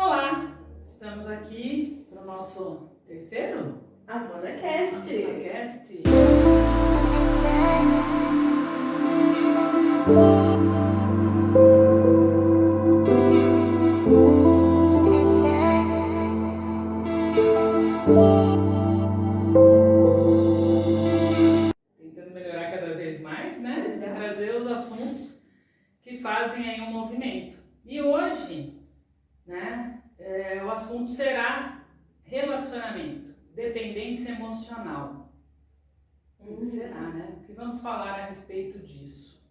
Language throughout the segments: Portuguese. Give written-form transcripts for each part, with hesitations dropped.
Olá, estamos aqui para o nosso terceiro AvonaCast. podcast. Tentando melhorar cada vez mais, né? Exato. E trazer os assuntos que fazem aí um movimento. E hoje, né, o assunto será relacionamento, dependência emocional. O que será, né? O que vamos falar a respeito disso?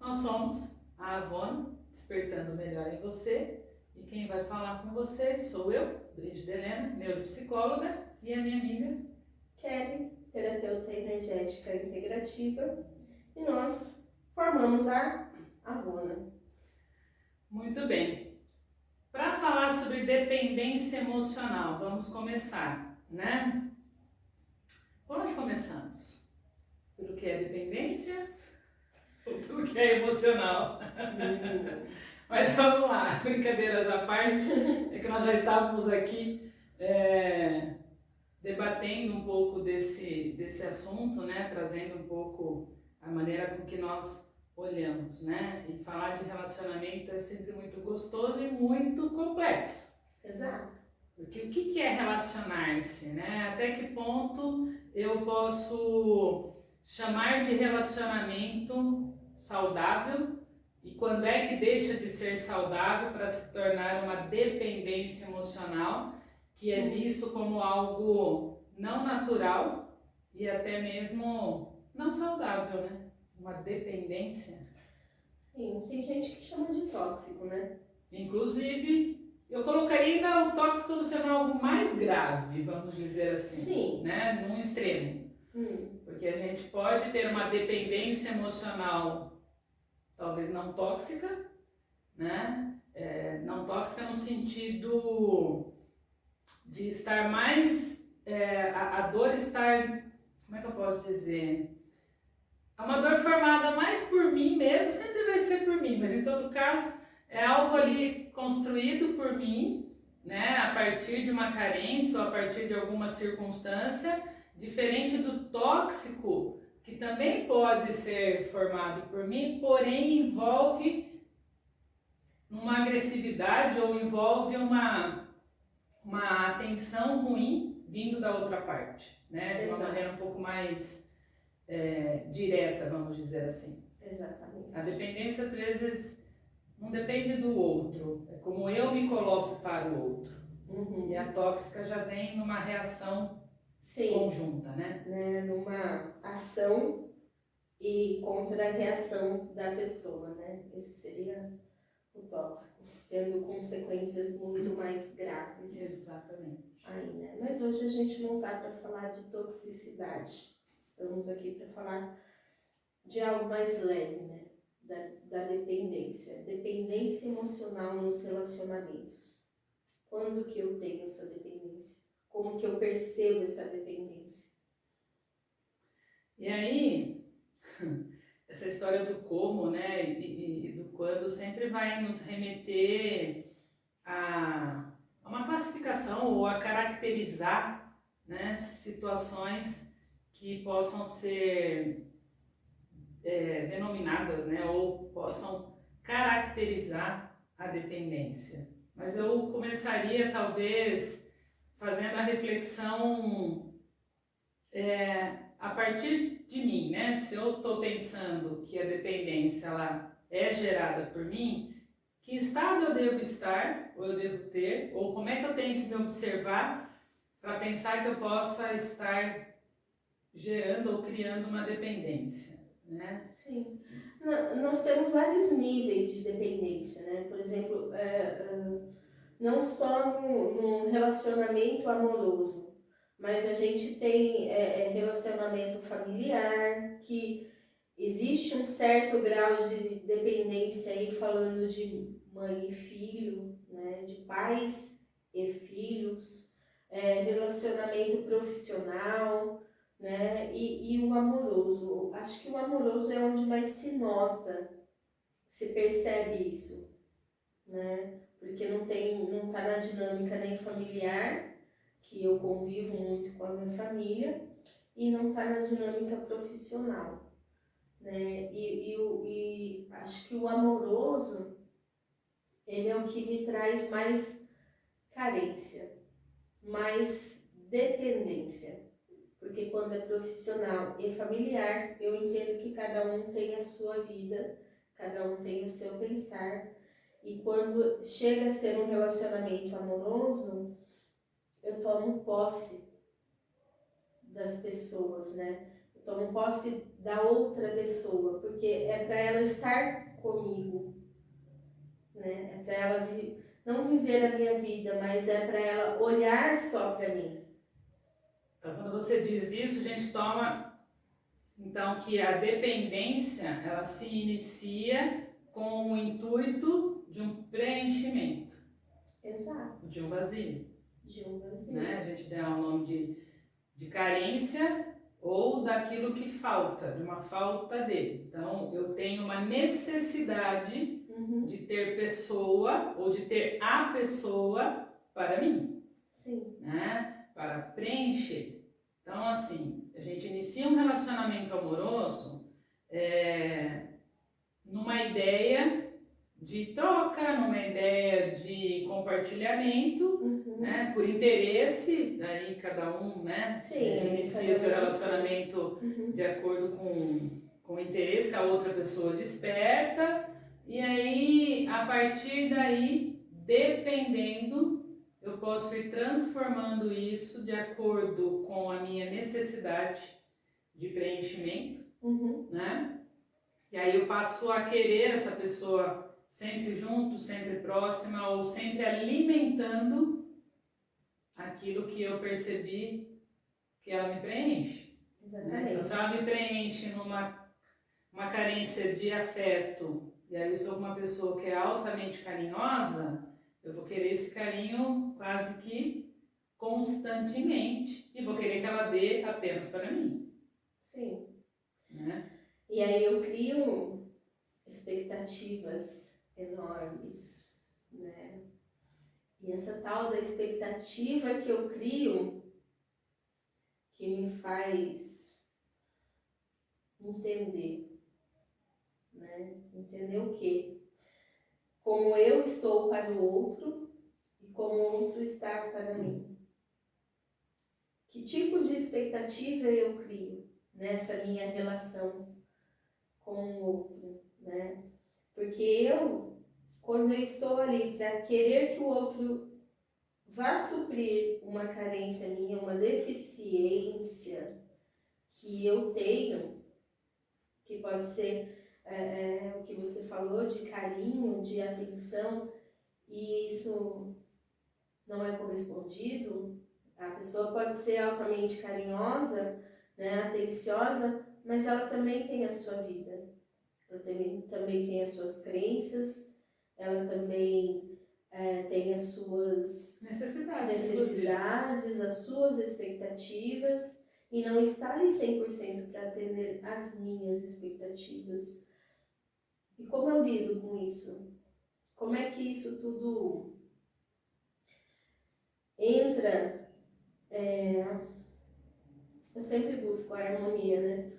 Nós somos a Avona, Despertando o Melhor em Você, e quem vai falar com você sou eu, Brígida Helena, neuropsicóloga, e a minha amiga Kelly, terapeuta energética integrativa, e nós formamos a Avona. Muito bem. Para falar sobre dependência emocional, vamos começar, né? Por onde começamos? Pelo que é dependência ou pelo que é emocional? Mas vamos lá, brincadeiras à parte, é que nós já estávamos aqui debatendo um pouco desse assunto, né? Trazendo um pouco a maneira com que nós olhamos, né? E falar de relacionamento é sempre muito gostoso e muito complexo. Exato. Porque o que é relacionar-se, né? Até que ponto eu posso chamar de relacionamento saudável e quando é que deixa de ser saudável para se tornar uma dependência emocional, que é visto como algo não natural e até mesmo não saudável, né? Uma dependência. Sim, tem gente que chama de tóxico, né? Inclusive, eu colocaria ainda o tóxico como sendo algo mais grave, vamos dizer assim. Sim. Né? Num extremo. Porque a gente pode ter uma dependência emocional, talvez não tóxica, né? Não tóxica no sentido de estar mais, a dor estar, como é que eu posso dizer? É uma dor formada mais por mim mesmo, sempre vai ser por mim, mas em todo caso é algo ali construído por mim, né? A partir de uma carência ou a partir de alguma circunstância, diferente do tóxico, que também pode ser formado por mim, porém envolve uma agressividade ou envolve uma atenção ruim vindo da outra parte, né? De uma maneira um pouco mais direta, vamos dizer assim. Exatamente. A dependência às vezes não depende do outro, é como eu me coloco para o outro. E a tóxica já vem numa reação conjunta, né? Numa ação e contra a reação da pessoa, né? Esse seria o tóxico, tendo consequências muito mais graves. Exatamente. Aí, né? Mas hoje a gente não está para falar de toxicidade. Estamos aqui para falar de algo mais leve, né? Da dependência. Dependência emocional nos relacionamentos. Quando que eu tenho essa dependência? Como que eu percebo essa dependência? E aí, essa história do como, né, e do quando sempre vai nos remeter a uma classificação ou a caracterizar, né, situações que possam ser denominadas, né, ou possam caracterizar a dependência. Mas eu começaria talvez fazendo a reflexão a partir de mim, né? Se eu estou pensando que a dependência ela é gerada por mim, que estado eu devo estar, ou eu devo ter, ou como é que eu tenho que me observar para pensar que eu possa estar gerando ou criando uma dependência, né? Sim. Nós temos vários níveis de dependência, né? Por exemplo, não só no relacionamento amoroso, mas a gente tem relacionamento familiar, que existe um certo grau de dependência aí, falando de mãe e filho, né? De pais e filhos, relacionamento profissional, né? E o amoroso. Acho que o amoroso é onde mais se nota, se percebe isso. né? Porque não tá na dinâmica nem familiar, que eu convivo muito com a minha família, e não tá na dinâmica profissional, né? E acho que o amoroso, ele é o que me traz mais carência, mais dependência. Porque quando é profissional e familiar, eu entendo que cada um tem a sua vida, cada um tem o seu pensar. E quando chega a ser um relacionamento amoroso, eu tomo posse das pessoas, né? Eu tomo posse da outra pessoa, porque é para ela estar comigo, né? É para ela não viver a minha vida, mas é para ela olhar só para mim. Então, quando você diz isso, a gente toma, então, que a dependência, ela se inicia com o intuito de um preenchimento. Exato. De um vazio. De um vazio. Né? A gente dá o nome de carência ou daquilo que falta, de uma falta de. Então, eu tenho uma necessidade de ter pessoa ou de ter a pessoa para mim. Sim. Né? Para preencher. Então, assim, a gente inicia um relacionamento amoroso numa ideia de troca, numa ideia de compartilhamento, né, por interesse, daí cada um, né, inicia seu relacionamento de acordo com o interesse que a outra pessoa desperta, e aí, a partir daí, dependendo, eu posso ir transformando isso de acordo com a minha necessidade de preenchimento, né? E aí eu passo a querer essa pessoa sempre junto, sempre próxima, ou sempre alimentando aquilo que eu percebi que ela me preenche. Né? Então, se ela me preenche uma carência de afeto, e aí eu estou com uma pessoa que é altamente carinhosa, eu vou querer esse carinho quase que constantemente, e vou querer que ela dê apenas para mim. Sim. Né? E aí eu crio expectativas enormes, né? E essa tal da expectativa que eu crio, que me faz entender, né? Entender o quê? Como eu estou para o outro e como o outro está para mim. Que tipo de expectativa eu crio nessa minha relação com o outro, né? Porque eu, quando eu estou ali para querer que o outro vá suprir uma carência minha, uma deficiência que eu tenho, que pode ser o que você falou de carinho, de atenção, e isso não é correspondido, a pessoa pode ser altamente carinhosa, né, atenciosa, mas ela também tem a sua vida, ela também tem as suas crenças, ela também tem as suas necessidades, as suas expectativas, e não está ali 100% para atender as minhas expectativas. E como eu lido com isso? Como é que isso tudo entra? Eu sempre busco a harmonia, né?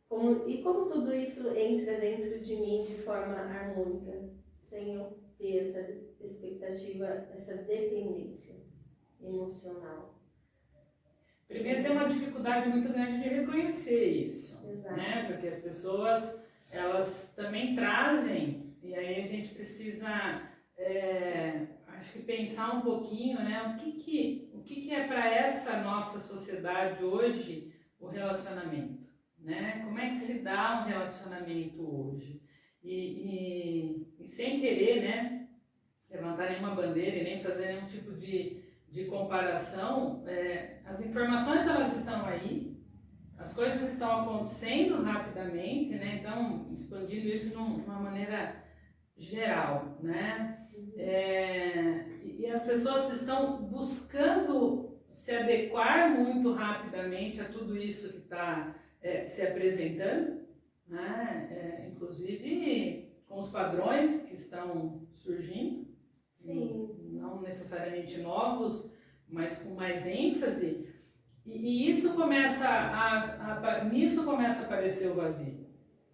Como tudo isso entra dentro de mim de forma harmônica, sem eu ter essa expectativa, essa dependência emocional. Primeiro tem uma dificuldade muito grande de reconhecer isso. Exato. Né? Porque as pessoas, elas também trazem, e aí a gente precisa, acho que pensar um pouquinho, né? O que é para essa nossa sociedade hoje o relacionamento? Né? Como é que se dá um relacionamento hoje? E sem querer, né, levantar nenhuma bandeira e nem fazer nenhum tipo de comparação, as informações elas estão aí, as coisas estão acontecendo rapidamente, né? Então expandindo isso de uma maneira geral, né? E as pessoas estão buscando se adequar muito rapidamente a tudo isso que está se apresentando, né? Inclusive com os padrões que estão surgindo, não necessariamente novos, mas com mais ênfase, e isso nisso começa a aparecer o vazio,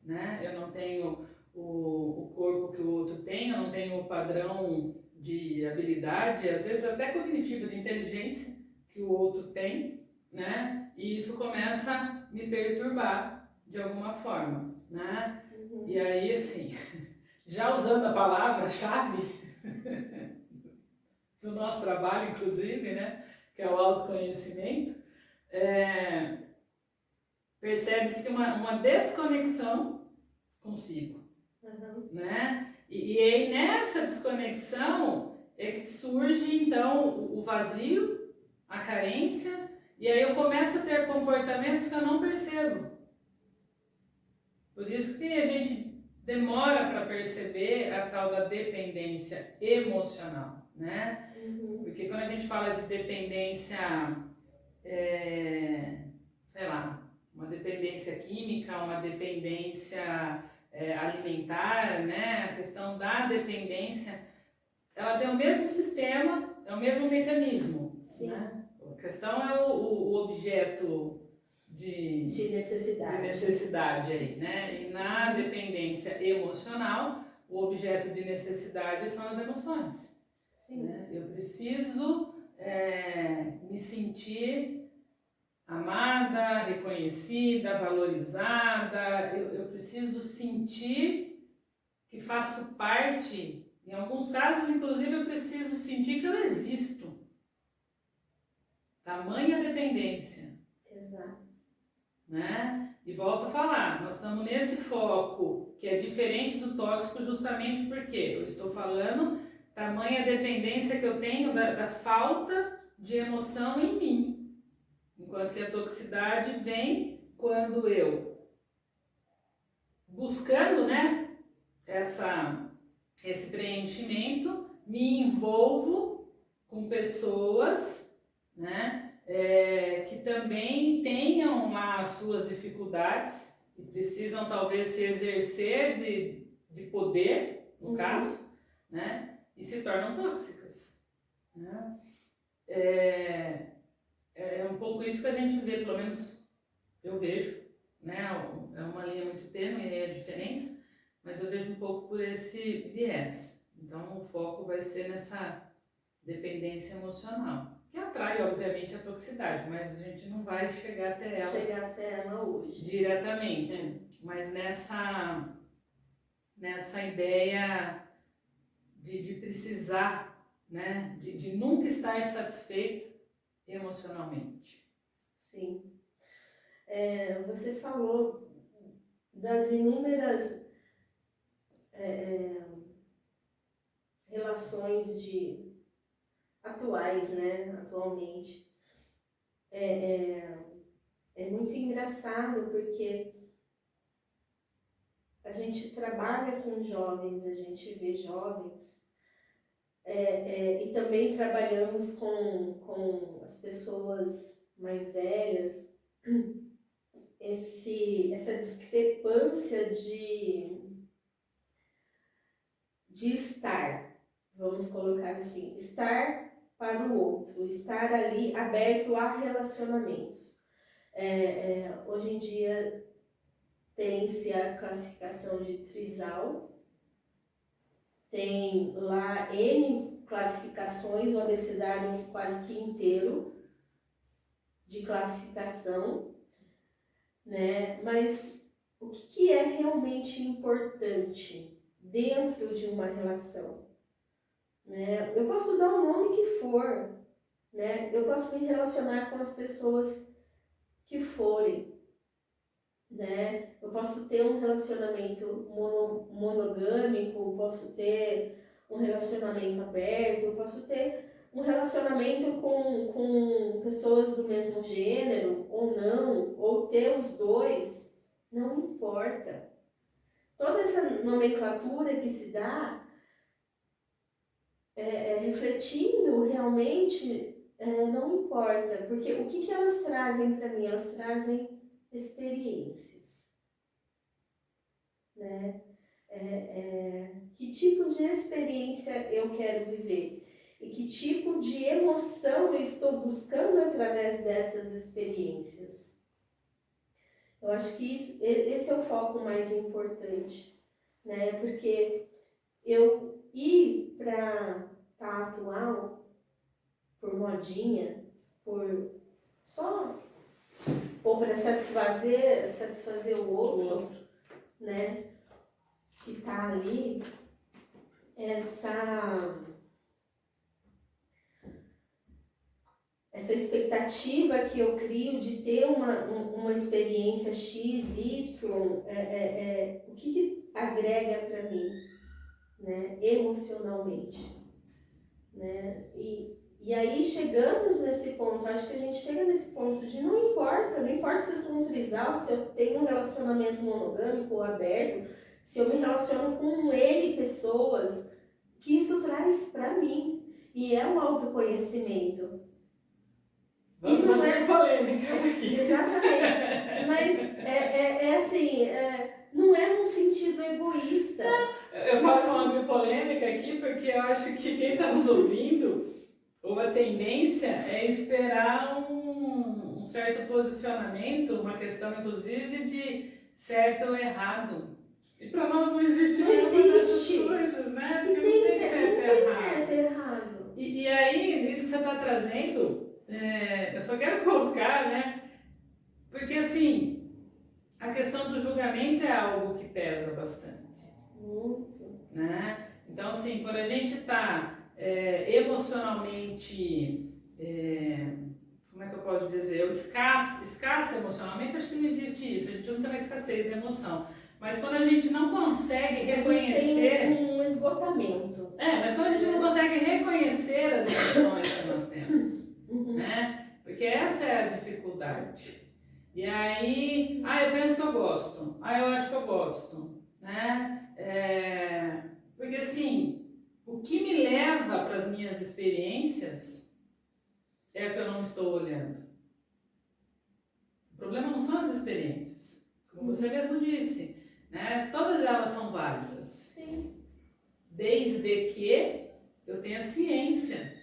né? Eu não tenho o corpo que o outro tem, eu não tenho o padrão de habilidade, às vezes até cognitivo, de inteligência que o outro tem, né? E isso começa a me perturbar de alguma forma, né? E aí, assim, já usando a palavra-chave do nosso trabalho, inclusive, né? Que é o autoconhecimento, percebe-se que uma desconexão consigo, né? E aí nessa desconexão é que surge então o vazio, a carência, e aí eu começo a ter comportamentos que eu não percebo. Por isso que a gente demora para perceber a tal da dependência emocional, né? Porque quando a gente fala de dependência, sei lá, uma dependência química, uma dependência alimentar, né? A questão da dependência, ela tem o mesmo sistema, é o mesmo mecanismo, né? A questão é o objeto de necessidade aí, né? E na dependência emocional, o objeto de necessidade são as emoções. Né? Eu preciso me sentir amada, reconhecida, valorizada, eu preciso sentir que faço parte, em alguns casos, inclusive, eu preciso sentir que eu existo. Tamanha dependência. Exato. Né? E volto a falar, nós estamos nesse foco que é diferente do tóxico justamente porque eu estou falando tamanha dependência que eu tenho da falta de emoção em mim. Enquanto que a toxicidade vem quando eu, buscando, né, esse preenchimento, me envolvo com pessoas, né, que também tenham lá as suas dificuldades e precisam talvez se exercer de poder, no caso, né, e se tornam tóxicas. Né? É um pouco isso que a gente vê, pelo menos eu vejo, né? É uma linha muito tênue aí a diferença, mas eu vejo um pouco por esse viés. Então o foco vai ser nessa dependência emocional, que atrai obviamente a toxicidade, mas a gente não vai chegar até ela hoje diretamente, mas nessa ideia de precisar, né? De nunca estar satisfeito emocionalmente. Sim. Você falou das inúmeras relações atuais, né? Atualmente. É muito engraçado porque a gente trabalha com jovens, a gente vê jovens, e também trabalhamos com as pessoas mais velhas, essa discrepância de estar, vamos colocar assim, estar para o outro, estar ali aberto a relacionamentos. Hoje em dia tem-se a classificação de trisal, tem lá N classificações, o abecedário quase que inteiro de classificação, né? Mas o que é realmente importante dentro de uma relação? Né? Eu posso dar o nome que for, né? Eu posso me relacionar com as pessoas que forem, né? Eu posso ter um relacionamento monogâmico, posso ter um relacionamento aberto, eu posso ter um relacionamento com pessoas do mesmo gênero ou não, ou ter os dois, não importa. Toda essa nomenclatura que se dá, refletindo realmente, não importa, porque o que elas trazem para mim? Elas trazem experiências, né? que tipo de experiência eu quero viver e que tipo de emoção eu estou buscando através dessas experiências. Eu acho que esse é o foco mais importante, né? Porque eu ir para tá atual por modinha, por só ou para satisfazer o outro, né? Que tá ali, essa expectativa que eu crio de ter uma experiência X, Y, o que agrega para mim, né, emocionalmente, né? E aí chegamos nesse ponto, acho que a gente chega nesse ponto de não importa se eu sou um trisal, se eu tenho um relacionamento monogâmico ou aberto, se eu me relaciono com N pessoas, que isso traz para mim, e é um autoconhecimento. Vamos abrir polêmicas aqui. Exatamente. Mas assim, não é num sentido egoísta. Eu falo com abrir polêmica aqui porque eu acho que quem está nos ouvindo, uma tendência é esperar um certo posicionamento, uma questão inclusive de certo ou errado. E para nós não existe nenhuma dessas coisas, né? Porque não tem certo e errado. E aí, isso que você está trazendo, eu só quero colocar, né? Porque assim, a questão do julgamento é algo que pesa bastante. Muito. Né? Então, assim, quando a gente está emocionalmente, como é que eu posso dizer? Escasso emocionalmente, acho que não existe isso, a gente não tem uma escassez de emoção. Mas quando a gente não consegue reconhecer... A gente tem um esgotamento. Mas quando a gente não consegue reconhecer as emoções que nós temos, né? Porque essa é a dificuldade. E aí, eu penso que eu gosto, eu acho que eu gosto, né? Porque assim, o que me leva para as minhas experiências é o que eu não estou olhando. O problema não são as experiências, como você mesmo disse, né? Todas elas são válidas. Sim. Desde que eu tenha ciência.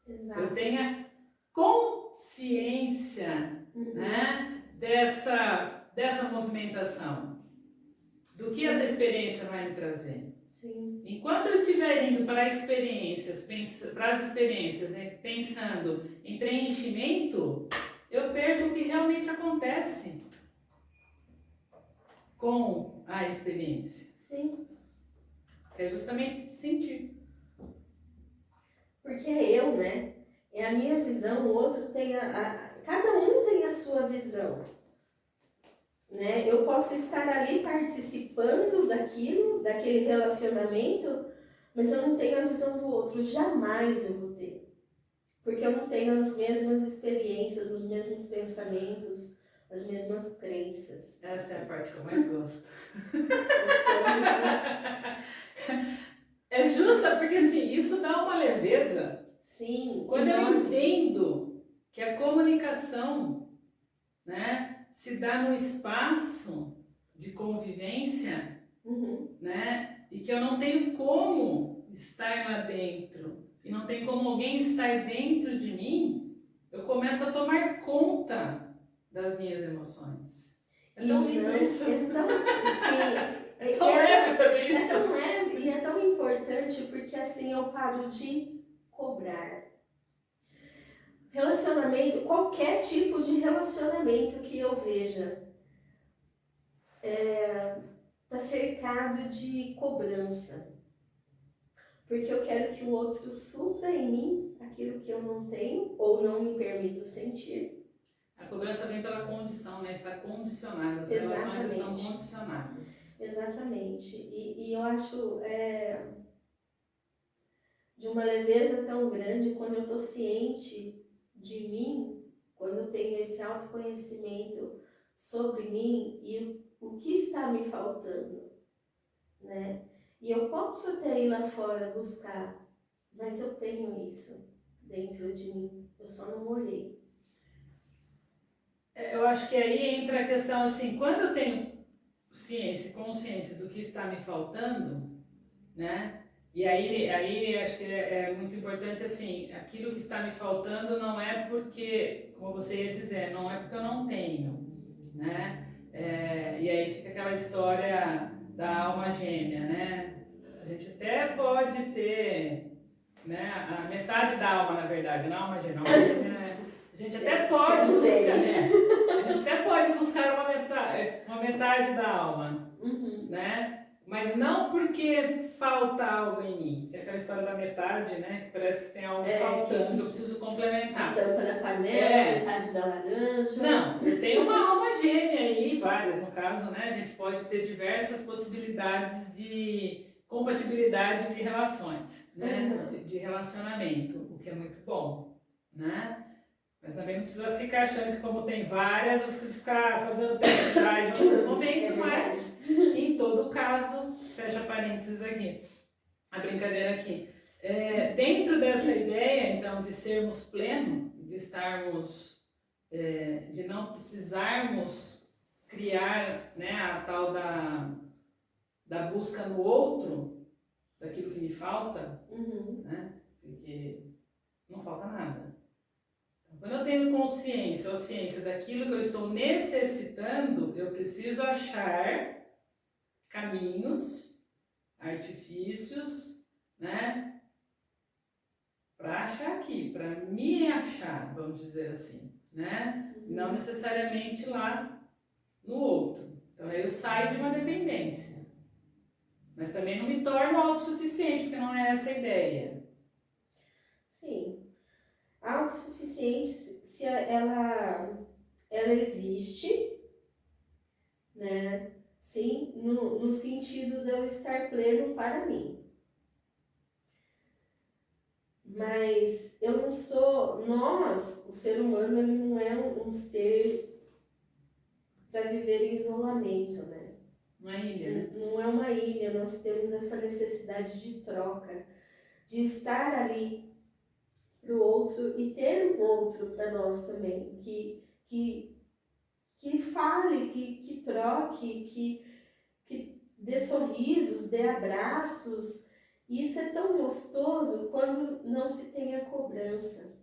Exato. Eu tenha consciência, né? Dessa movimentação. Do que essa experiência vai me trazer. Sim. Enquanto eu estiver indo para as experiências pensando em preenchimento, eu perco o que realmente acontece com a experiência. Sim. É justamente sentir. Porque é eu, né? É a minha visão, o outro tem cada um tem a sua visão. Né? Eu posso estar ali participando daquele relacionamento, mas eu não tenho a visão do outro, jamais eu vou ter. Porque eu não tenho as mesmas experiências, os mesmos pensamentos, as mesmas crenças. Essa é a parte que eu mais gosto. Gostamos, né? É justa, porque assim, isso dá uma leveza. Sim. Quando eu entendo que a comunicação, né, se dá no espaço de convivência, né, e que eu não tenho como estar lá dentro, e não tem como alguém estar dentro de mim, eu começo a tomar conta das minhas emoções. É tão lindo isso. É tão leve saber isso. É tão leve e é tão importante porque assim eu paro de cobrar. Relacionamento, qualquer tipo de relacionamento que eu veja, está cercado de cobrança. Porque eu quero que o outro supra em mim aquilo que eu não tenho ou não me permito sentir. A cobrança vem pela condição, né? Está condicionada, as relações estão condicionadas. Exatamente. E eu acho de uma leveza tão grande quando eu estou ciente de mim, quando eu tenho esse autoconhecimento sobre mim e o que está me faltando, né? E eu posso até ir lá fora buscar, mas eu tenho isso dentro de mim, eu só não olhei. Eu acho que aí entra a questão assim, quando eu tenho ciência e consciência do que está me faltando, né? E aí acho que é muito importante, assim, aquilo que está me faltando não é porque, como você ia dizer, não é porque eu não tenho, né? E aí fica aquela história da alma gêmea, né? A gente até pode ter, né, a metade da alma, na verdade, não a alma gêmea, a gente até pode buscar, né? A gente até pode buscar uma metade da alma, né? Mas não porque falta algo em mim, que é aquela história da metade, né? Que parece que tem algo faltando, que eu preciso complementar. A tampa da panela, metade da laranja. Não, tem uma alma gêmea aí, várias no caso, né? A gente pode ter diversas possibilidades de compatibilidade de relações, né? De relacionamento, o que é muito bom, né? Mas também não precisa ficar achando que como tem várias, eu preciso ficar fazendo test drive no momento, mas em todo caso, fecha parênteses aqui, a brincadeira aqui. Dentro dessa ideia, então, de sermos pleno, de estarmos, de não precisarmos criar, né, a tal da busca no outro, daquilo que me falta, né, porque não falta nada. Quando eu tenho consciência ou ciência daquilo que eu estou necessitando, eu preciso achar caminhos, artifícios, né? Para achar aqui, para me achar, vamos dizer assim, né? Não necessariamente lá no outro. Então aí eu saio de uma dependência. Mas também não me torno autossuficiente, porque não é essa a ideia. Sim. A autossuficiência, ela existe, né? Sim, no sentido de eu estar pleno para mim. Mas eu não sou, o ser humano, ele não é um ser para viver em isolamento, né? Uma ilha, né? Não é uma ilha, nós temos essa necessidade de troca, de estar ali para o outro e ter um outro para nós também, que fale, que troque, que dê sorrisos, dê abraços. Isso é tão gostoso quando não se tem a cobrança.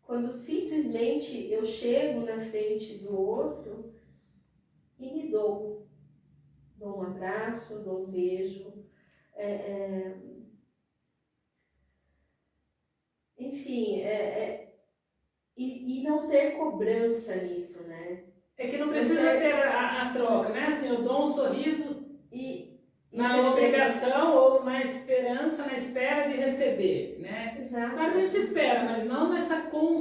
Quando simplesmente eu chego na frente do outro e me dou. Dou um abraço, dou um beijo. Enfim, e não ter cobrança nisso, né? É que não precisa ter a troca, né? Assim, eu dou um sorriso na obrigação ou na esperança, na espera de receber, né? Exato. Claro que a gente espera, mas não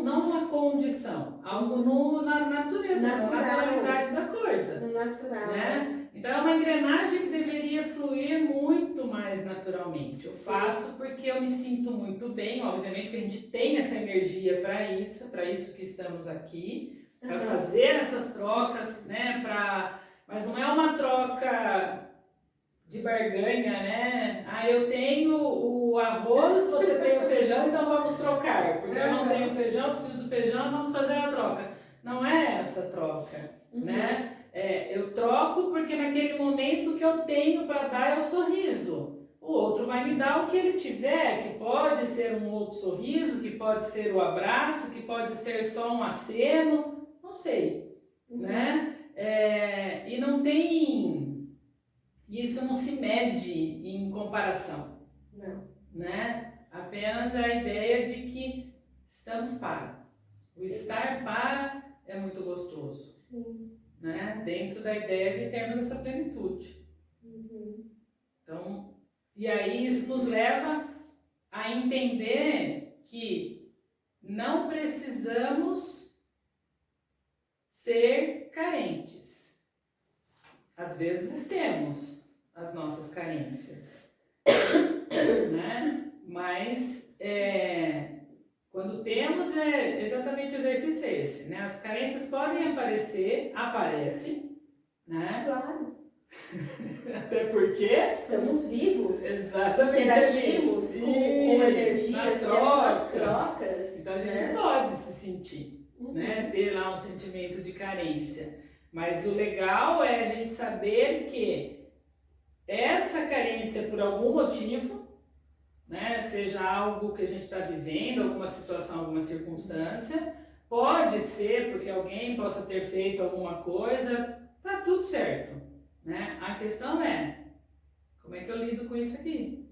não uma condição, algo na natureza, na naturalidade da coisa. No natural. Né? Então é uma engrenagem que deveria fluir muito mais naturalmente. Eu faço porque eu me sinto muito bem, obviamente que a gente tem essa energia para isso que estamos aqui, para fazer essas trocas, né? Mas não é uma troca de barganha, né? Eu tenho o arroz, você tem o feijão, então vamos trocar. Porque eu não tenho feijão, preciso do feijão, vamos fazer a troca. Não é essa troca, né? Eu troco porque naquele momento o que eu tenho para dar é o sorriso. O outro vai me dar o que ele tiver, que pode ser um outro sorriso, que pode ser o abraço, que pode ser só um aceno, não sei, né? E não tem... Isso não se mede em comparação. Não. Né? Apenas a ideia de que estamos para. O estar para é muito gostoso. Sim. Né? Dentro da ideia de termos essa plenitude. Então, e aí isso nos leva a entender que não precisamos ser carentes. Às vezes temos as nossas carências, né? Mas quando temos exatamente o exercício esse, né? As carências podem aparecem, né? Claro. Até porque estamos vivos, exatamente, interagimos com energias, temos as trocas. Então a gente pode se sentir, né? Ter lá um sentimento de carência. Mas o legal é a gente saber que essa carência, por algum motivo, né, seja algo que a gente está vivendo, alguma situação, alguma circunstância, pode ser porque alguém possa ter feito alguma coisa, tá tudo certo, né? A questão é, como é que eu lido com isso aqui?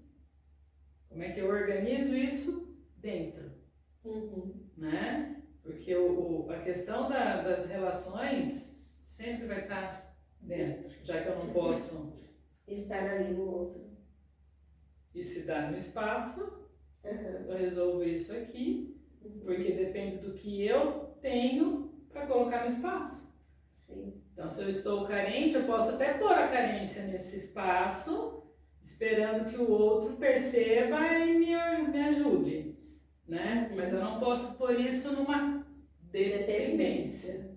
Como é que eu organizo isso dentro? Né? Porque a questão das relações sempre vai estar dentro, já que eu não posso estar ali no outro. E se dá no espaço, eu resolvo isso aqui, porque depende do que eu tenho para colocar no espaço. Sim. Então, se eu estou carente, eu posso até pôr a carência nesse espaço, esperando que o outro perceba e me ajude, né? Mas eu não posso pôr isso numa dependência.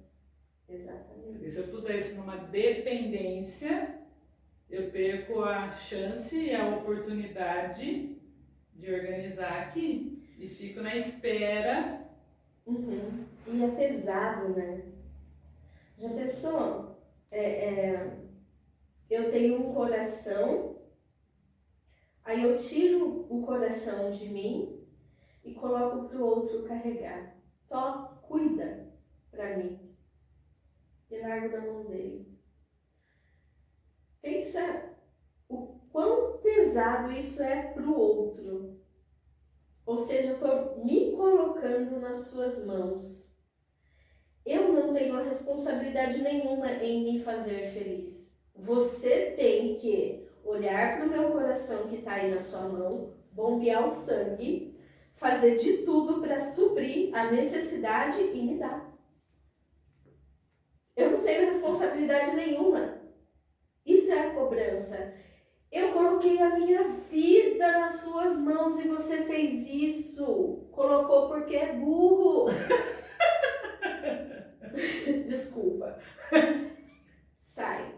Exatamente. Porque se eu puser isso numa dependência, eu perco a chance e a oportunidade de organizar aqui. E fico na espera. E é pesado, né? Já pensou? Eu tenho um coração, aí eu tiro o coração de mim e coloco para o outro carregar. Cuida para mim. E largo na mão dele. Pensa o quão pesado isso é para o outro. Ou seja, eu estou me colocando nas suas mãos. Eu não tenho a responsabilidade nenhuma em me fazer feliz. Você tem que olhar para o meu coração que está aí na sua mão, bombear o sangue, fazer de tudo para suprir a necessidade e me dar. Eu não tenho responsabilidade nenhuma. Isso é a cobrança. Eu coloquei a minha vida nas suas mãos e você fez isso. Colocou porque é burro. Desculpa. Sai.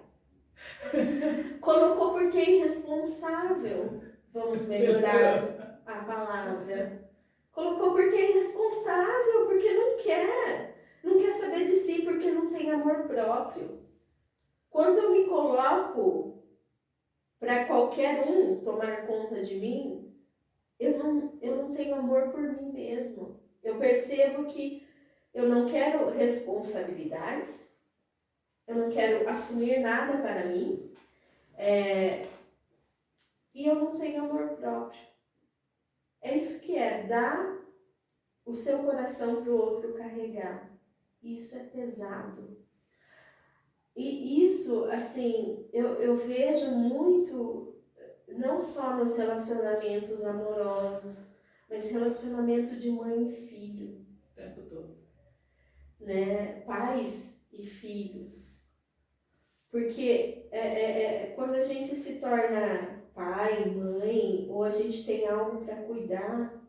Colocou porque é irresponsável. Vamos melhorar a palavra. Colocou porque é irresponsável, porque não quer. Não quer saber de si, porque não tem amor próprio. Quando eu me coloco para qualquer um tomar conta de mim, eu não tenho amor por mim mesmo. Eu percebo que eu não quero responsabilidades, eu não quero assumir nada para mim, e eu não tenho amor próprio. É isso que é dar o seu coração para o outro carregar. Isso é pesado. E isso, assim, eu vejo muito, não só nos relacionamentos amorosos, mas relacionamento de mãe e filho. O tempo todo. Né? Pais e filhos. Porque quando a gente se torna pai, mãe, ou a gente tem algo para cuidar,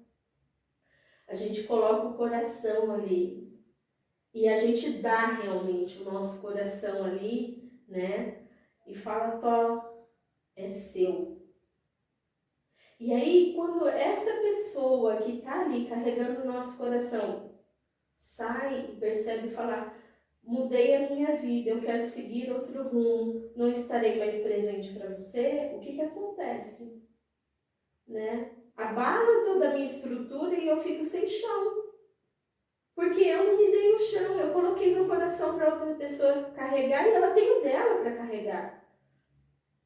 a gente coloca o coração ali. E a gente dá realmente o nosso coração ali, né? E fala, é seu. E aí, quando essa pessoa que está ali carregando o nosso coração sai e percebe e fala, mudei a minha vida, eu quero seguir outro rumo, não estarei mais presente para você, o que acontece? Né? Abala toda a minha estrutura e eu fico sem chão. Porque eu não me dei o chão, eu coloquei meu coração para outra pessoa carregar e ela tem o dela para carregar.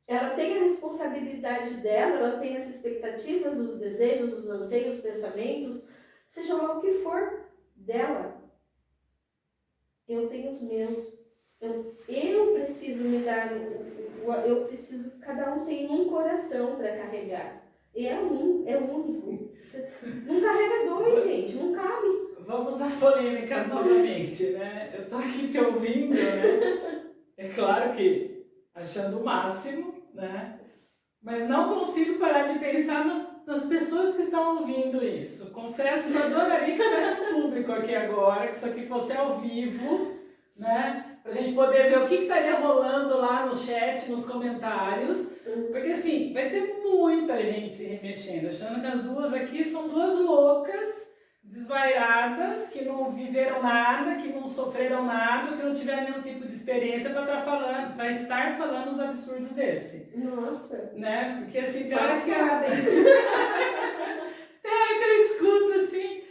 Ela tem a responsabilidade dela, ela tem as expectativas, os desejos, os anseios, os pensamentos, seja lá o que for dela. Eu tenho os meus. Eu preciso me dar, cada um tem um coração para carregar. E é único. Você não carrega dois, gente, não cabe. Vamos nas polêmicas novamente, né? Eu tô aqui te ouvindo, né? É claro que achando o máximo, né? Mas não consigo parar de pensar nas pessoas que estão ouvindo isso. Confesso que eu adoraria que tivesse um público aqui agora, que isso aqui fosse ao vivo, né? Pra gente poder ver o que estaria rolando lá no chat, nos comentários. Porque assim, vai ter muita gente se remexendo, achando que as duas aqui são duas loucas, desvairadas, que não viveram nada, que não sofreram nada, que não tiveram nenhum tipo de experiência para estar falando uns absurdos desse. Nossa! Né? Porque assim, tem hora que eu escuto assim,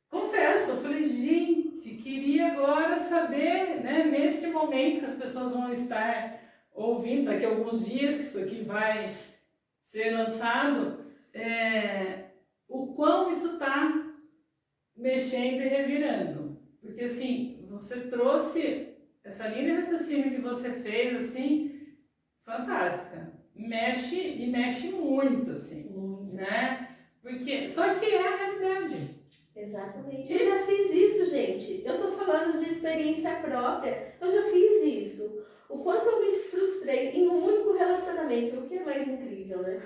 confesso, eu falei, gente, queria agora saber, né, neste momento que as pessoas vão estar ouvindo, daqui a alguns dias que isso aqui vai ser lançado, o quão isso está mexendo e revirando. Porque assim, você trouxe essa linha de raciocínio que você fez, assim, fantástica. Mexe e mexe muito, assim, né? Porque, só que é a realidade. Exatamente. Eu já fiz isso, gente. Eu tô falando de experiência própria. Eu já fiz isso. O quanto eu me frustrei em um único relacionamento, o que é mais incrível, né?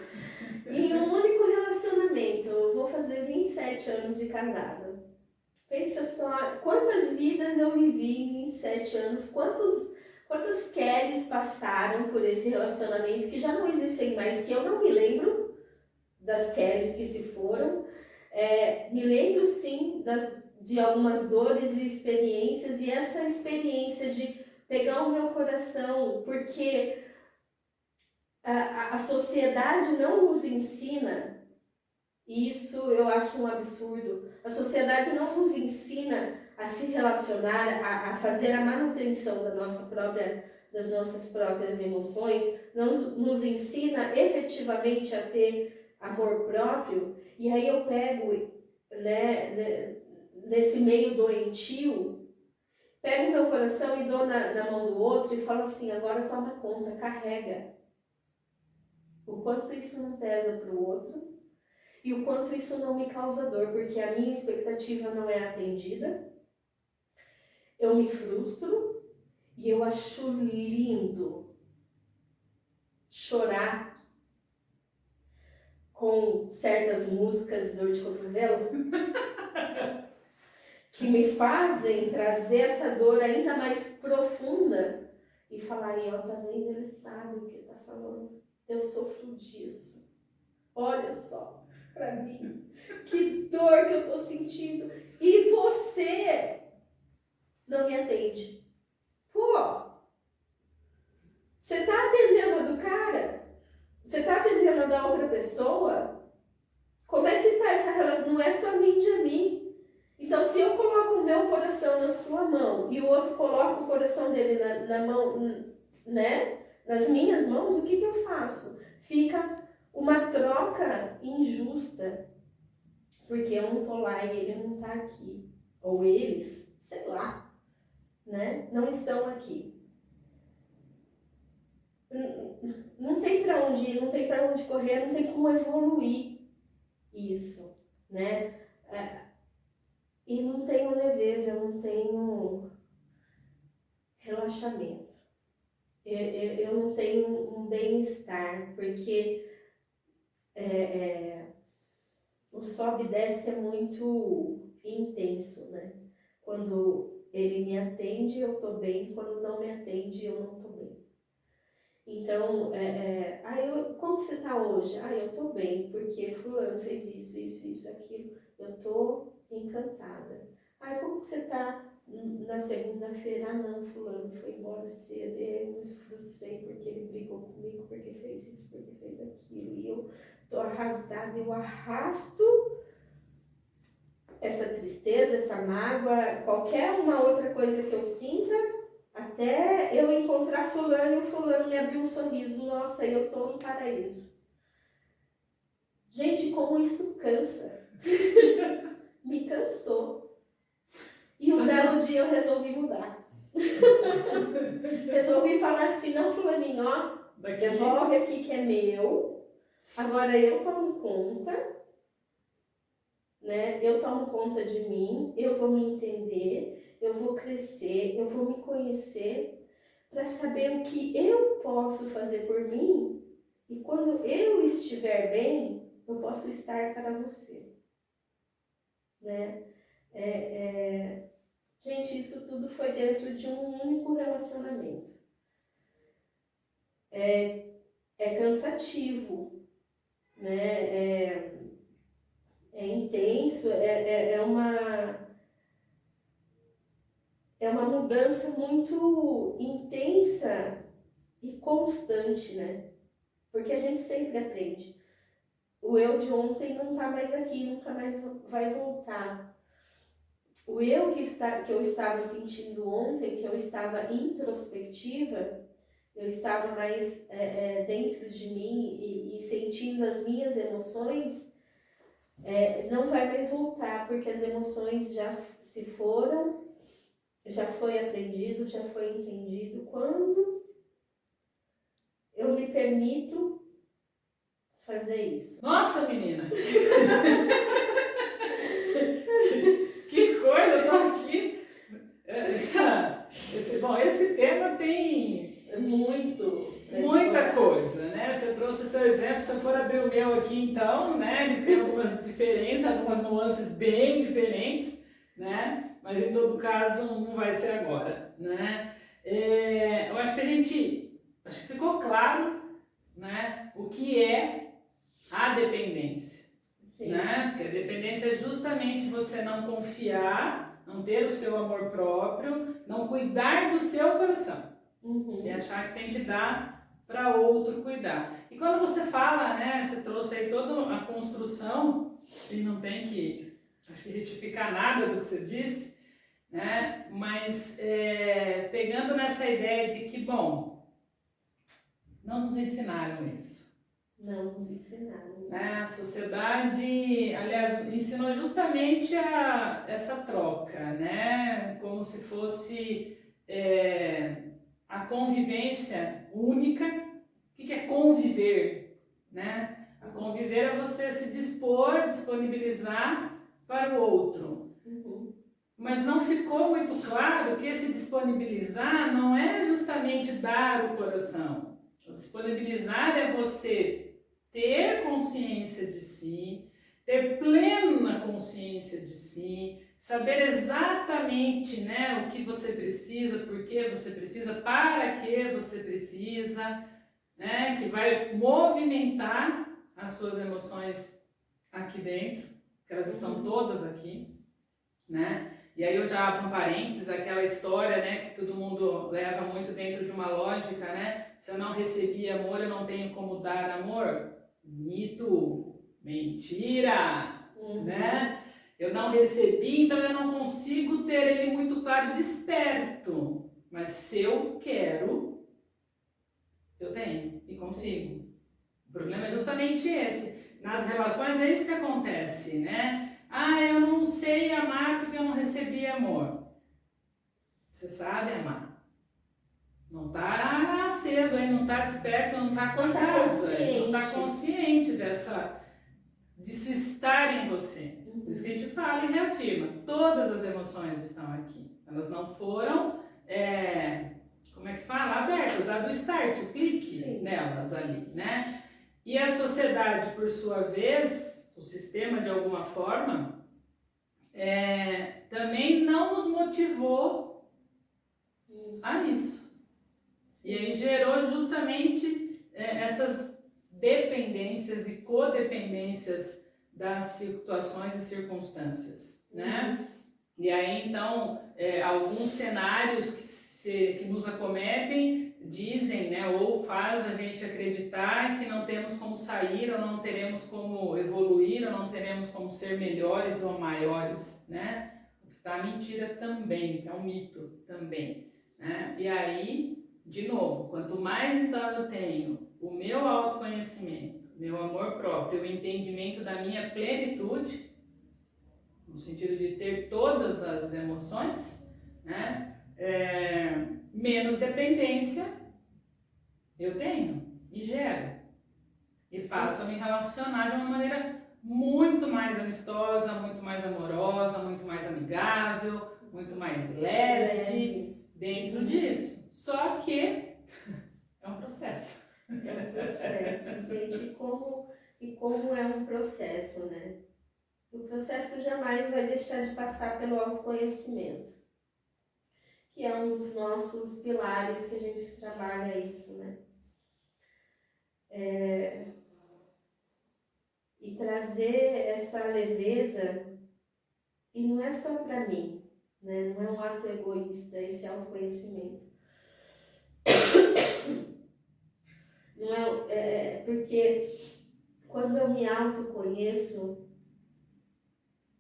Em um único relacionamento. Eu vou fazer 27 anos de casada. Pensa só quantas vidas eu vivi em 27 anos, quantas Kellys passaram por esse relacionamento que já não existem mais, que eu não me lembro das Kellys que se foram. Me lembro sim de algumas dores e experiências, e essa experiência de pegar o meu coração, porque a sociedade não nos ensina, e isso eu acho um absurdo, a sociedade não nos ensina a se relacionar, a fazer a manutenção das nossas próprias emoções, não nos ensina efetivamente a ter amor próprio. E aí eu pego, né, nesse meio doentio, pego o meu coração e dou na mão do outro e falo assim, agora toma conta, carrega. O quanto isso não pesa para o outro e o quanto isso não me causa dor, porque a minha expectativa não é atendida, eu me frustro e eu acho lindo chorar com certas músicas dor de cotovelo que me fazem trazer essa dor ainda mais profunda e falarem, ó, tá vendo? Ele sabe o que tá falando. Eu sofro disso. Olha só, pra mim, que dor que eu tô sentindo. E você não me atende. Pô, você tá atendendo a do cara? Você tá atendendo a da outra pessoa? Como é que tá essa relação? Não é só vinde a mim. Então, se eu coloco o meu coração na sua mão e o outro coloca o coração dele na mão, né? Nas minhas mãos, o que eu faço? Fica uma troca injusta. Porque eu não tô lá e ele não tá aqui. Ou eles, sei lá, né? Não estão aqui. Não tem para onde ir, não tem para onde correr, não tem como evoluir isso, né? E não tenho leveza, não tenho relaxamento. Eu não tenho um bem-estar, porque o sobe e desce é muito intenso, né? Quando ele me atende, eu tô bem, quando não me atende, eu não tô bem. Então, como você tá hoje? Eu tô bem, porque fulano fez isso, aquilo. Eu tô encantada. Como que você tá na segunda-feira? Não, fulano foi embora cedo, e eu me frustrei porque ele brigou comigo, porque fez isso, porque fez aquilo. E eu tô arrasada, eu arrasto essa tristeza, essa mágoa, qualquer uma outra coisa que eu sinta, até eu encontrar fulano e o fulano me abrir um sorriso. Nossa, eu tô no paraíso. Gente, como isso cansa. Me cansou. E um belo dia eu resolvi mudar. Resolvi falar assim, não, fulaninho, ó, devolve aqui que é meu. Agora eu tomo conta, né? Eu tomo conta de mim, eu vou me entender, eu vou crescer, eu vou me conhecer para saber o que eu posso fazer por mim, e quando eu estiver bem, eu posso estar para você, né? Gente, isso tudo foi dentro de um único relacionamento. É cansativo, né? é intenso, é uma mudança muito intensa e constante, né? Porque a gente sempre aprende. O eu de ontem não está mais aqui, nunca mais vai voltar. O eu que eu estava sentindo ontem, que eu estava introspectiva, eu estava mais dentro de mim e sentindo as minhas emoções, não vai mais voltar, porque as emoções já se foram, já foi aprendido, já foi entendido. Quando eu me permito fazer isso. Nossa, menina! Que coisa, eu tô aqui. Esse tema tem muita coisa, né? Você trouxe seu exemplo, se eu for abrir o meu aqui então, né? Que tem algumas diferenças, algumas nuances bem diferentes, né? Mas em todo caso não vai ser agora, né? Eu acho que acho que ficou claro, né? O que é a dependência. Sim. Né? Porque a dependência é justamente você não confiar, não ter o seu amor próprio, não cuidar do seu coração. E achar que tem que dar para outro cuidar. E quando você fala, né, você trouxe aí toda a construção, e não tem que, acho que retificar nada do que você disse, né? Mas pegando nessa ideia de que, bom, não nos ensinaram isso. Não nos ensinaram isso. A sociedade, aliás, ensinou justamente essa troca, né? Como se fosse a convivência única. O que é conviver? Né? A conviver é você se dispor, disponibilizar para o outro. Mas não ficou muito claro que esse disponibilizar não é justamente dar o coração. O disponibilizar é você ter consciência de si, ter plena consciência de si, saber exatamente, né, o que você precisa, por que você precisa, para que você precisa, né, que vai movimentar as suas emoções aqui dentro, que elas estão todas aqui, né? E aí eu já abro um parênteses, aquela história, né, que todo mundo leva muito dentro de uma lógica, né? Se eu não recebi amor, eu não tenho como dar amor. Mito, mentira, né? Eu não recebi, então eu não consigo ter ele muito claro e desperto. Mas se eu quero, eu tenho e consigo. O problema é justamente esse. Nas relações é isso que acontece, né? Eu não sei amar porque eu não recebi amor. Você sabe amar. Não está aceso aí, não está desperto, não está acordado, não está consciente disso estar em você. Por isso que a gente fala e reafirma, todas as emoções estão aqui. Elas não foram, como é que fala? Abertas, dado o start, o clique nelas ali, né? E a sociedade, por sua vez, o sistema de alguma forma, também não nos motivou a isso. E aí gerou justamente essas dependências e codependências das situações e circunstâncias, né? E aí, então, alguns cenários que nos acometem dizem, né, ou faz a gente acreditar que não temos como sair, ou não teremos como evoluir, ou não teremos como ser melhores ou maiores, né? O que tá mentira também, que é um mito também, né? E aí, de novo, quanto mais então eu tenho o meu autoconhecimento, meu amor próprio, o entendimento da minha plenitude, no sentido de ter todas as emoções, né? Menos dependência eu tenho e gero. E passo a me relacionar de uma maneira muito mais amistosa, muito mais amorosa, muito mais amigável, muito mais leve dentro disso. Só que é um processo. É um processo, gente. E como é um processo, né? O processo jamais vai deixar de passar pelo autoconhecimento, que é um dos nossos pilares que a gente trabalha isso, né? e trazer essa leveza, e não é só para mim, né? Não é um ato egoísta, esse autoconhecimento. Não porque quando eu me autoconheço,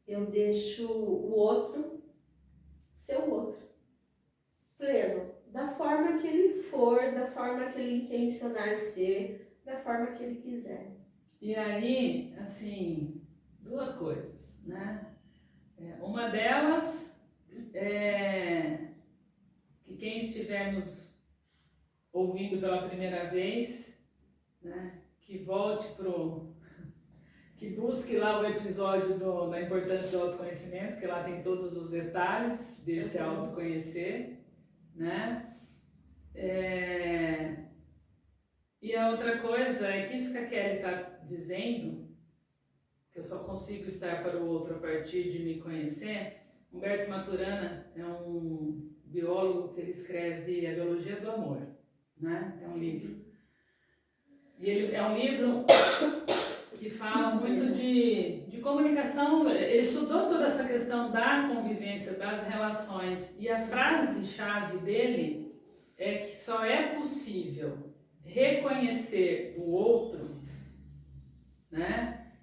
eu deixo o outro ser o outro, pleno, da forma que ele for, da forma que ele intencionar ser, da forma que ele quiser. E aí, assim, duas coisas, né? Uma delas é que quem estiver nos ouvindo pela primeira vez, né, que volte que busque lá o episódio da importância do autoconhecimento, que lá tem todos os detalhes desse autoconhecer, né? E a outra coisa é que isso que a Kelly está dizendo, que eu só consigo estar para o outro a partir de me conhecer. Humberto Maturana é um biólogo que ele escreve A Biologia do Amor, né? É um livro. E ele é um livro que fala muito de comunicação. Ele estudou toda essa questão da convivência, das relações. E a frase-chave dele é que só é possível reconhecer o outro, né?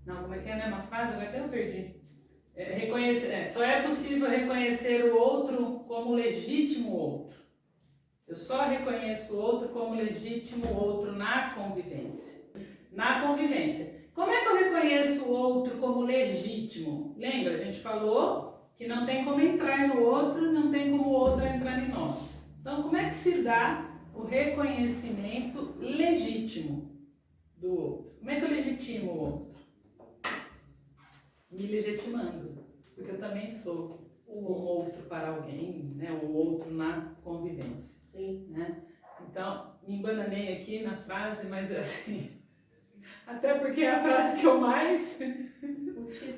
Não, como é que é a mesma frase? Agora até eu perdi. Só é possível reconhecer o outro como legítimo outro. Eu só reconheço o outro como legítimo outro na convivência. Na convivência. Como é que eu reconheço o outro como legítimo? Lembra, a gente falou que não tem como entrar no outro, não tem como o outro entrar em nós. Então, como é que se dá o reconhecimento legítimo do outro? Como é que eu legitimo o outro? Me legitimando, porque eu também sou um outro para alguém, né? Um outro na convivência. Sim. Né? Então, me embananei aqui na frase, mas assim, até porque é a frase que eu mais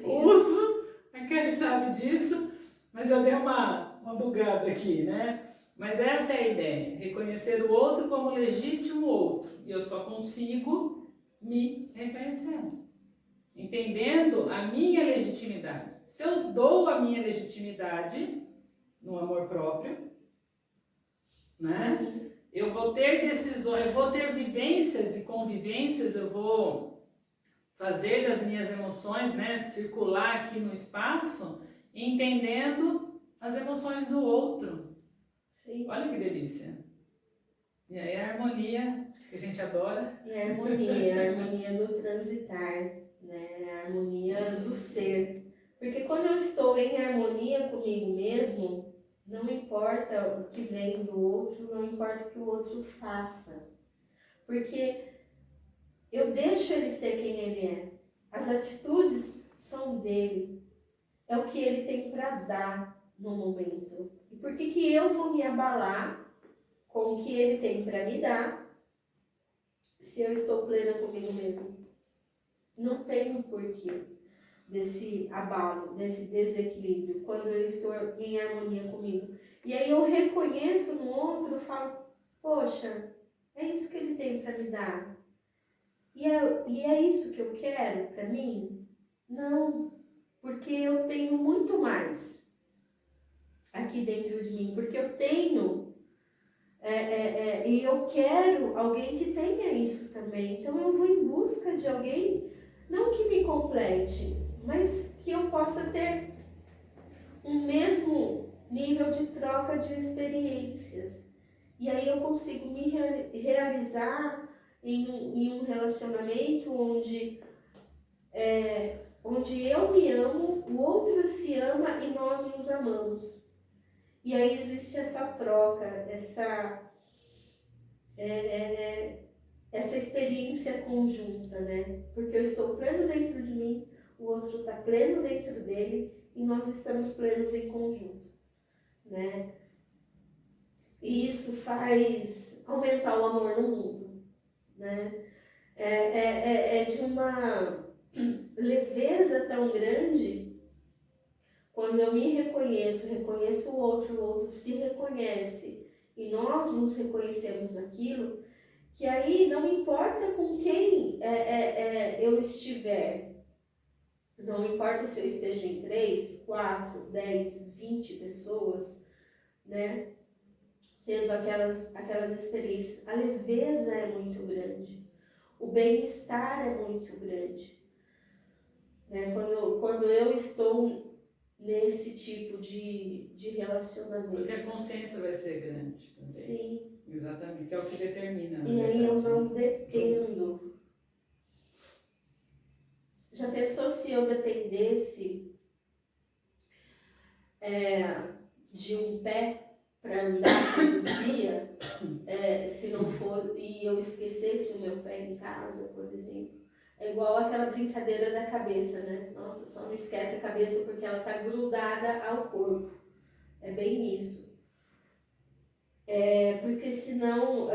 uso, a Kelly sabe disso, mas eu dei uma bugada aqui, né? Mas essa é a ideia, reconhecer o outro como legítimo outro, e eu só consigo me reconhecendo, entendendo a minha legitimidade. Se eu dou a minha legitimidade no amor próprio, né? Eu vou ter decisões, eu vou ter vivências e convivências, eu vou fazer das minhas emoções, né, circular aqui no espaço, entendendo as emoções do outro. Sim. Olha que delícia. E aí a harmonia que a gente adora. E a harmonia do transitar, né? A harmonia do ser. Porque quando eu estou em harmonia comigo mesmo, não importa o que vem do outro, não importa o que o outro faça. Porque eu deixo ele ser quem ele é. As atitudes são dele. É o que ele tem para dar no momento. E por que eu vou me abalar com o que ele tem para me dar se eu estou plena comigo mesmo? Não tem um porquê desse abalo, desse desequilíbrio, quando eu estou em harmonia comigo. E aí eu reconheço no outro, falo, poxa, é isso que ele tem para me dar. E é isso que eu quero para mim? Não, porque eu tenho muito mais aqui dentro de mim, porque eu tenho, e eu quero alguém que tenha isso também. Então eu vou em busca de alguém, não que me complete, mas que eu possa ter um mesmo nível de troca de experiências. E aí eu consigo me realizar em um relacionamento onde eu me amo, o outro se ama e nós nos amamos. E aí existe essa troca, essa experiência conjunta, né? Porque eu estou pleno dentro de mim, o outro está pleno dentro dele e nós estamos plenos em conjunto, né? E isso faz aumentar o amor no mundo, né? É de uma leveza tão grande quando eu me reconheço o outro se reconhece e nós nos reconhecemos naquilo, que aí não importa com quem eu estiver, não importa se eu esteja em 3, 4, 10, 20 pessoas, né? Tendo aquelas experiências, a leveza é muito grande, o bem-estar é muito grande, né? Quando eu estou nesse tipo de relacionamento. Porque a consciência vai ser grande também. Sim. Exatamente, que é o que determina. E aí eu não dependo. Já pensou se eu dependesse de um pé para andar todo dia, se não for, e eu esquecesse o meu pé em casa, por exemplo? É igual aquela brincadeira da cabeça, né? Nossa, só não esquece a cabeça porque ela está grudada ao corpo. É bem isso. Porque senão,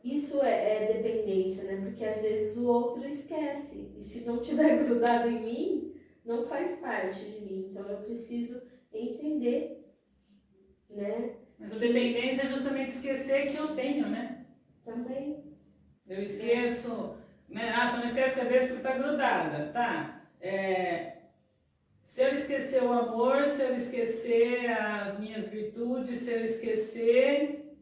isso é dependência, né? Porque às vezes o outro esquece. E se não tiver grudado em mim, não faz parte de mim. Então eu preciso entender, né? Mas a dependência é justamente esquecer que eu tenho, né? Também. Eu esqueço, né? Ah, só não esquece a cabeça porque está grudada, tá? Se eu esquecer o amor, se eu esquecer as minhas virtudes, se eu esquecer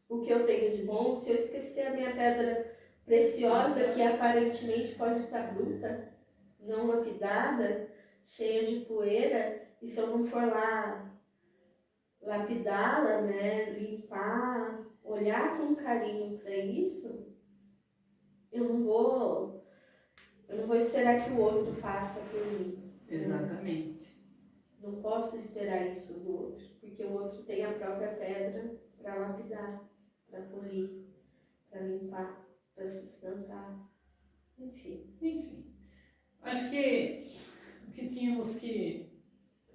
o que eu tenho de bom, se eu esquecer a minha pedra preciosa, que aparentemente pode estar bruta, não lapidada, cheia de poeira, e se eu não for lá lapidá-la, né, limpar, olhar com carinho para isso, eu não vou esperar que o outro faça por mim. Exatamente. Não posso esperar isso do outro, porque o outro tem a própria pedra para lapidar, para polir, para limpar, para sustentar, enfim. Acho que o que tínhamos que...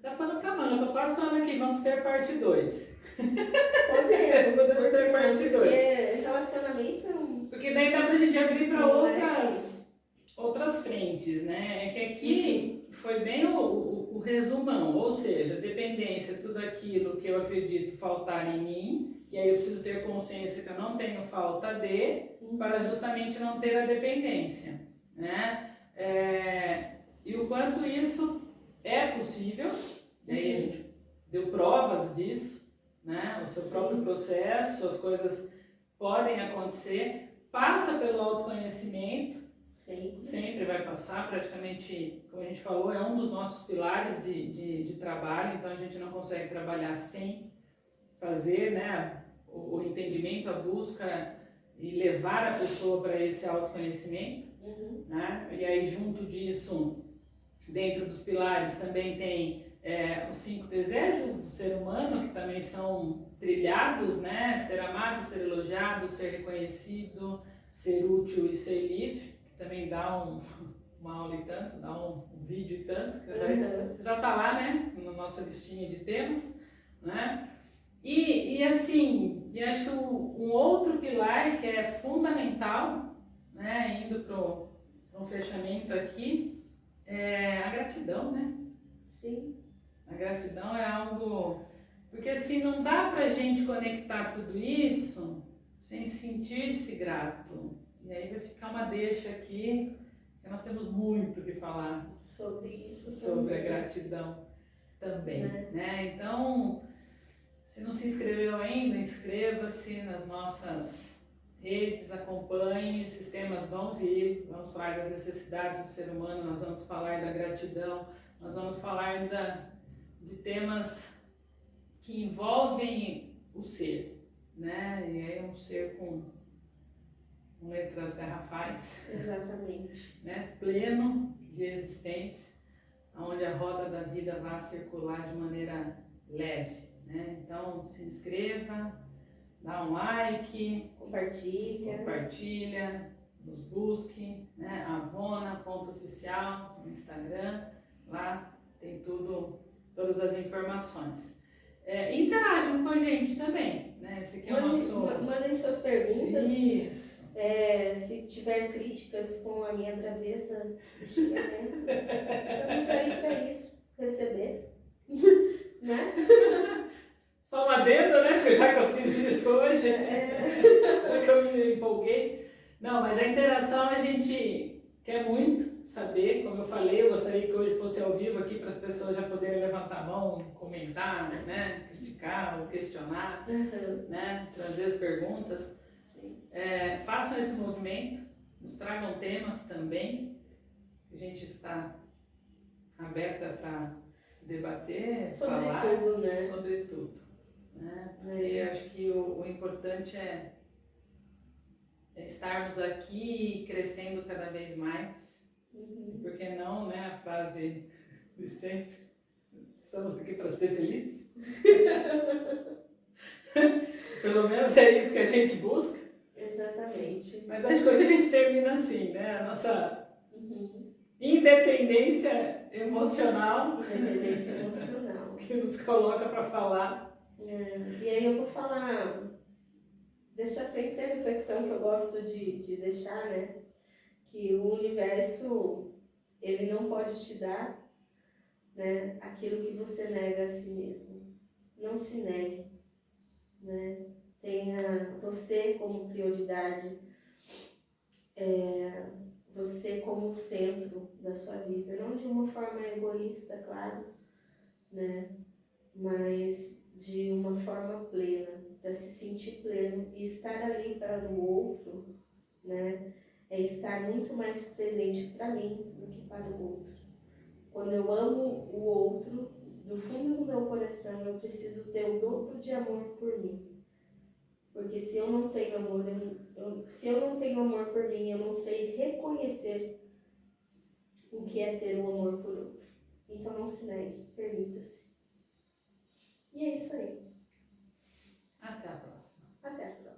Dá pano pra manga, eu tô quase falando aqui, vamos ter parte 2. Podemos ter parte 2. Porque relacionamento é um... Porque daí dá pra gente abrir para outras frentes, né? É que aqui foi bem o resumão, ou seja, dependência, tudo aquilo que eu acredito faltar em mim, e aí eu preciso ter consciência que eu não tenho falta de, para justamente não ter a dependência, né? E o quanto isso é possível, aí a gente deu provas disso, né? O seu próprio processo, as coisas podem acontecer, passa pelo autoconhecimento, sempre vai passar, praticamente, como a gente falou, é um dos nossos pilares de trabalho, então a gente não consegue trabalhar sem fazer, né, o entendimento, a busca e levar a pessoa para esse autoconhecimento, né? E aí junto disso, dentro dos pilares também tem os 5 desejos do ser humano, que também são trilhados, né? Ser amado, ser elogiado, ser reconhecido, ser útil e ser livre, que também dá uma aula e tanto, dá um vídeo e tanto, que já está lá, né? Na nossa listinha de temas, né? E assim, e acho que um outro pilar que é fundamental, né? Indo para um fechamento aqui, é a gratidão, né? Sim. A gratidão é algo... Porque assim, não dá pra gente conectar tudo isso sem sentir-se grato. E aí vai ficar uma deixa aqui, que nós temos muito que falar sobre isso, sobre a gratidão também, né? Então, se não se inscreveu ainda, inscreva-se nas nossas redes, acompanhe, esses temas vão vir, vamos falar das necessidades do ser humano, nós vamos falar da gratidão, nós vamos falar de temas que envolvem o ser, né? E é um ser com letras garrafais. Exatamente. Né? Pleno de existência, onde a roda da vida vai circular de maneira leve, né? Então, se inscreva, dá um like, compartilha, nos busque, né? Avona.oficial no Instagram, lá tem todas as informações. Interajam com a gente também, né? Esse aqui é o nosso... Mandem suas perguntas. Isso. Se tiver críticas com a minha braveza de xingamento, estamos aí para isso, receber, né? Só um adendo, né? Já que eu fiz isso hoje, já que eu me empolguei. Não, mas a interação a gente quer muito saber, como eu falei, eu gostaria que hoje fosse ao vivo aqui para as pessoas já poderem levantar a mão, comentar, né? Criticar ou questionar, né? Trazer as perguntas. Façam esse movimento, nos tragam temas também, a gente está aberta para debater, falar tudo, né? sobre tudo. Né? Porque acho que o importante é estarmos aqui crescendo cada vez mais. Por que não, né? A frase de sempre, estamos aqui para ser felizes. Pelo menos é isso que a gente busca. Exatamente. Mas acho que hoje a gente termina assim, né? A nossa independência emocional. Independência emocional. Que nos coloca para falar. E aí eu vou falar, deixar sempre a reflexão que eu gosto de deixar, né? Que o universo, ele não pode te dar, né, aquilo que você nega a si mesmo. Não se negue, né? Tenha você como prioridade, você como centro da sua vida, não de uma forma egoísta, claro, né? Mas de uma forma plena, para se sentir pleno e estar ali para o outro, né? É estar muito mais presente para mim do que para o outro. Quando eu amo o outro, do fundo do meu coração, eu preciso ter o dobro de amor por mim. Porque se eu não tenho amor, se eu não tenho amor por mim, eu não sei reconhecer o que é ter um amor por outro. Então não se negue, permita-se. E é isso aí. Até a próxima. Até a próxima.